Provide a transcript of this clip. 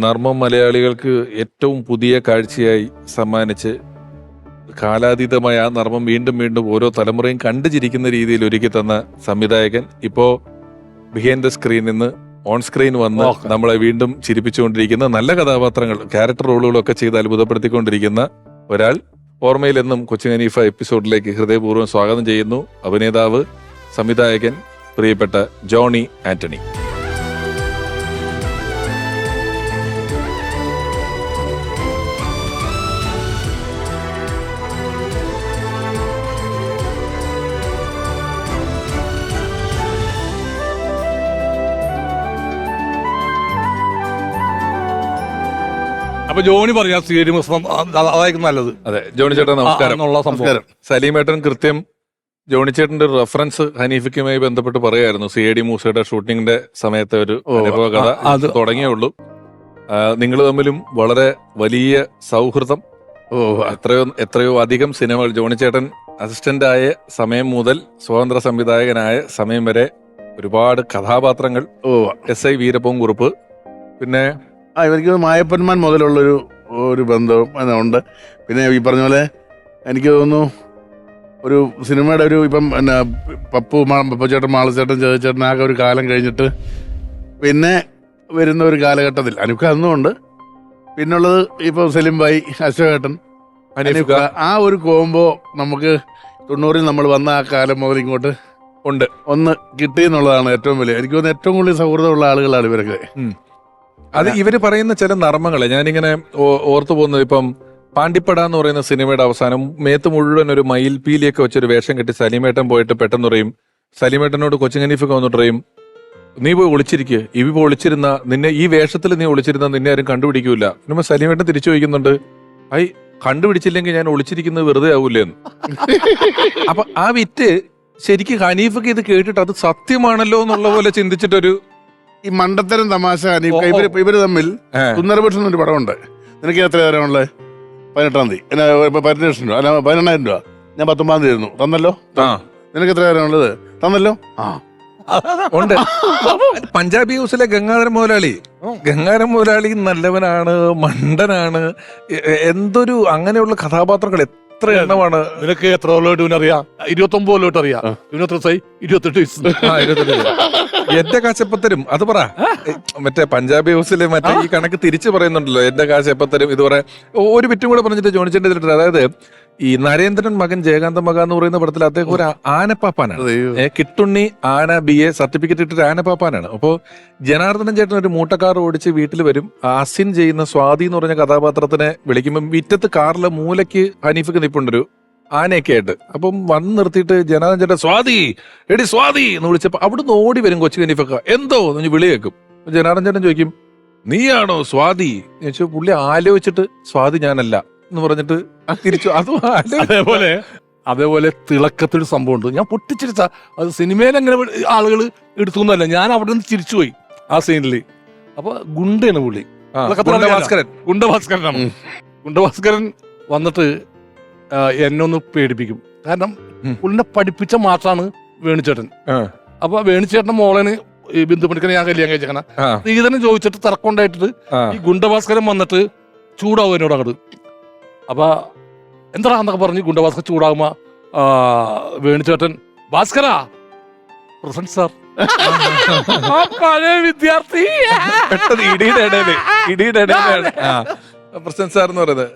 നർമ്മം മലയാളികൾക്ക് ഏറ്റവും പുതിയ കാഴ്ചയായി സമ്മാനിച്ച് കാലാതീതമായ ആ നർമ്മം വീണ്ടും വീണ്ടും ഓരോ തലമുറയും കണ്ടു ചിരിക്കുന്ന രീതിയിൽ ഒരുക്കി തന്ന സംവിധായകൻ ഇപ്പോ ബിഹൈൻഡ് ദ സ്ക്രീനിൽ നിന്ന് ഓൺ സ്ക്രീൻ വന്ന് നമ്മളെ വീണ്ടും ചിരിപ്പിച്ചുകൊണ്ടിരിക്കുന്ന നല്ല കഥാപാത്രങ്ങൾ, ക്യാരക്ടർ റോളുകളൊക്കെ ചെയ്ത് അത്ഭുതപ്പെടുത്തിക്കൊണ്ടിരിക്കുന്ന ഒരാൾ ഓർമ്മയിൽ എന്നും കൊച്ചിൻ ഹനീഫ എപ്പിസോഡിലേക്ക് ഹൃദയപൂർവ്വം സ്വാഗതം ചെയ്യുന്നു. അഭിനേതാവ്, സംവിധായകൻ, പ്രിയപ്പെട്ട ജോണി ആന്റണി. അപ്പൊ ജോണി പറയാം അതായിരിക്കും നല്ലത്. അതെ, ജോണി ചേട്ടൻ നമസ്കാരം. സംസ്കാരം. സലീമേട്ടൻ കൃത്യം ജോണി ചേട്ടന്റെ റെഫറൻസ് ഹനീഫയ്ക്കുമായി ബന്ധപ്പെട്ട് പറയായിരുന്നു. CID മൂസയുടെ ഷൂട്ടിങ്ങിന്റെ സമയത്തെ ഒരു അനുഭവ കഥ തുടങ്ങിയുള്ളൂ. നിങ്ങൾ തമ്മിലും വളരെ വലിയ സൗഹൃദം, എത്രയോ അധികം സിനിമകൾ. ജോണി ചേട്ടൻ അസിസ്റ്റന്റ് ആയ സമയം മുതൽ സ്വതന്ത്ര സംവിധായകനായ സമയം വരെ ഒരുപാട് കഥാപാത്രങ്ങൾ. SI വീരപ്പൻ കുറുപ്പ്, പിന്നെ എനിക്ക് മായപ്പന്മാൻ മുതലുള്ളൊരു ബന്ധം ഉണ്ട്. പിന്നെ ഈ പറഞ്ഞ പോലെ എനിക്ക് തോന്നുന്നു ഒരു സിനിമയുടെ ഇപ്പം പിന്നെ പപ്പുചേട്ടൻ, മാളച്ചേട്ടൻ, ചേട്ടൻ ആകെ ഒരു കാലം കഴിഞ്ഞിട്ട് പിന്നെ വരുന്ന ഒരു കാലഘട്ടത്തിൽ അനുക്ക അന്നുമുണ്ട്. പിന്നുള്ളത് ഇപ്പം സലീം ഭായി, അശോകേട്ടൻ, ആ ഒരു കോംബോ നമുക്ക് 90-ൽ നമ്മൾ വന്ന ആ കാലം മുതൽ ഇങ്ങോട്ട് ഒന്ന് കിട്ടി എന്നുള്ളതാണ് ഏറ്റവും വലിയ. എനിക്ക് തോന്നുന്നു ഏറ്റവും കൂടുതൽ സൗഹൃദമുള്ള ആളുകളാണ് ഇവരൊക്കെ. അത് ഇവര് പറയുന്ന ചില നർമ്മങ്ങളെ ഞാനിങ്ങനെ ഓർത്തു പോകുന്നത്, ഇപ്പം പാണ്ടിപ്പട എന്ന് പറയുന്ന സിനിമയുടെ അവസാനം മേത്ത് മുഴുവൻ ഒരു മയിൽപീലിയൊക്കെ വെച്ചൊരു വേഷം കെട്ടി സലീമേട്ടൻ പോയിട്ട് പെട്ടെന്ന് പറയും, സലീമേട്ടനോട് കൊച്ചിൻ ഹനീഫൊക്കെ വന്നിട്ട് പറയും, നീ പോയി ഒളിച്ചിരിക്കുക, ഇവ ഒളിച്ചിരുന്ന നിന്നെ, ഈ വേഷത്തിൽ നീ ഒളിച്ചിരുന്ന നിന്നെ ആരും കണ്ടുപിടിക്കൂല. പിന്നെ സലീമേട്ടൻ തിരിച്ചു ചോദിക്കുന്നുണ്ട്, കണ്ടുപിടിച്ചില്ലെങ്കിൽ ഞാൻ ഒളിച്ചിരിക്കുന്നത് വെറുതെ ആവൂലേന്ന്. അപ്പൊ ആ വിറ്റ് ശരിക്കും ഹനീഫൊക്കെ ഇത് കേട്ടിട്ട് അത് സത്യമാണല്ലോ എന്നുള്ള പോലെ ചിന്തിച്ചിട്ടൊരു ഈ മണ്ടത്തരം തമാശ ഇവര് തമ്മിൽ. സുന്ദരപുരുഷൻ ഒരു പടമുണ്ട്. നിനക്ക് എത്ര തരാനുള്ളത്? 18-ാം തീയതി 18 ലക്ഷം രൂപ, അല്ല 18,000 രൂപ. ഞാൻ 19-ാം തീയതി തരുന്നു, തന്നല്ലോ. നിനക്ക് എത്ര തരാനുള്ളത്? തന്നല്ലോ. ഉണ്ട്. പഞ്ചാബി ഹൗസിലെ ഗംഗാധരൻ മുതലാളി നല്ലവനാണ്, മണ്ടനാണ്, എന്തൊരു അങ്ങനെയുള്ള കഥാപാത്രങ്ങൾ എത്ര എണ്ണമാണ്. നിനക്ക് എത്ര കൊല്ലമായിട്ട് അറിയാം? 29 കൊല്ലമായിട്ട് അറിയാം. 28 എന്റെ കാശപ്പത്തരും അത് പറ. മറ്റേ പഞ്ചാബി ഹൗസിലെ മറ്റേ ഈ കണക്ക് തിരിച്ചു പറയുന്നുണ്ടല്ലോ, എന്റെ കാശപ്പത്തരും. ഇത് പറയാ ഒരു വിറ്റും കൂടെ പറഞ്ഞിട്ട് ജോണിച്ചേട്ടൻ ഇതിലിട്ട്, അതായത് ഈ നരേന്ദ്രൻ മകൻ ജയകാന്ത മക എന്ന് പറയുന്ന പടത്തിൽ അദ്ദേഹം ഒരു ആനപ്പാപ്പാനാണ്. കിട്ടുണ്ണി ആന BA സർട്ടിഫിക്കറ്റ് ഇട്ടിട്ട് ആനപ്പാപ്പാനാണ്. അപ്പോ ജനാർദ്ദനൻ ചേട്ടൻ ഒരു മൂട്ടക്കാർ ഓടിച്ച് വീട്ടിൽ വരും. അസിൻ ചെയ്യുന്ന സ്വാതി എന്ന് പറഞ്ഞ കഥാപാത്രത്തിനെ വിളിക്കുമ്പോൾ വിറ്റത്ത് കാറിലെ മൂലയ്ക്ക് ഹനീഫക്ക് നിപ്പുണ്ടൊരു ആനയൊക്കെ ആയിട്ട്. അപ്പം വന്ന് നിർത്തിയിട്ട് ജനാർദ്ദനൻ ചേട്ടൻ സ്വാതി എന്ന് വിളിച്ചപ്പോ അവിടുന്ന് ഓടി വരും കൊച്ചു ഹനീഫക്ക. എന്തോ എന്ന് വിളി കേൾക്കും. ജനാർദ്ദനൻ ചേട്ടൻ ചോദിക്കും, നീയാണോ സ്വാതി? ചോദിച്ചു. പുള്ളി ആലോചിച്ചിട്ട് സ്വാതി ഞാനല്ല എന്ന് പറഞ്ഞിട്ട് തിരിച്ചു. അതും അതേപോലെ തിളക്കത്തൊരു സംഭവമുണ്ട്. ഞാൻ പൊട്ടിച്ചിരിച്ച അത് സിനിമയിൽ അങ്ങനെ ആളുകൾ എടുത്തുന്നല്ല, ഞാൻ അവിടെ നിന്ന് ചിരിച്ചുപോയി ആ സീനില്. അപ്പൊ ഗുണ്ടയാണ് പുള്ളി, ഗുണ്ടഭാസ്കരൻ വന്നിട്ട് എന്നെ ഒന്ന് പേടിപ്പിക്കും. കാരണം പുള്ളിനെ പഠിപ്പിച്ച മാഷാണ് വേണുചേട്ടൻ. അപ്പൊ വേണുചേട്ടന്റെ മോളന് ഈ ബിന്ദു പണിക്കനെ ഞാൻ കല്യാണം കഴിച്ചേക്കണ ശ്രീധരൻ ചോദിച്ചിട്ട് തർക്കമുണ്ടായിട്ട് ഈ ഗുണ്ടഭാസ്കരൻ വന്നിട്ട് ചൂടാവും എന്നോട് അങ്ങോട്ട്. അപ്പൊ എന്താ എന്നൊക്കെ പറഞ്ഞ് ഗുണ്ടഭാസ്കർ ചൂടാകുമ്പോ വേണുചേട്ടൻ, ഭാസ്കര പ്രസന്റ് സാർ, പഴയ വിദ്യാർത്ഥി ഇടിയുടെ ഇടയിലാണ് പ്രസന്റ് സാർ എന്ന് പറയുന്നത്.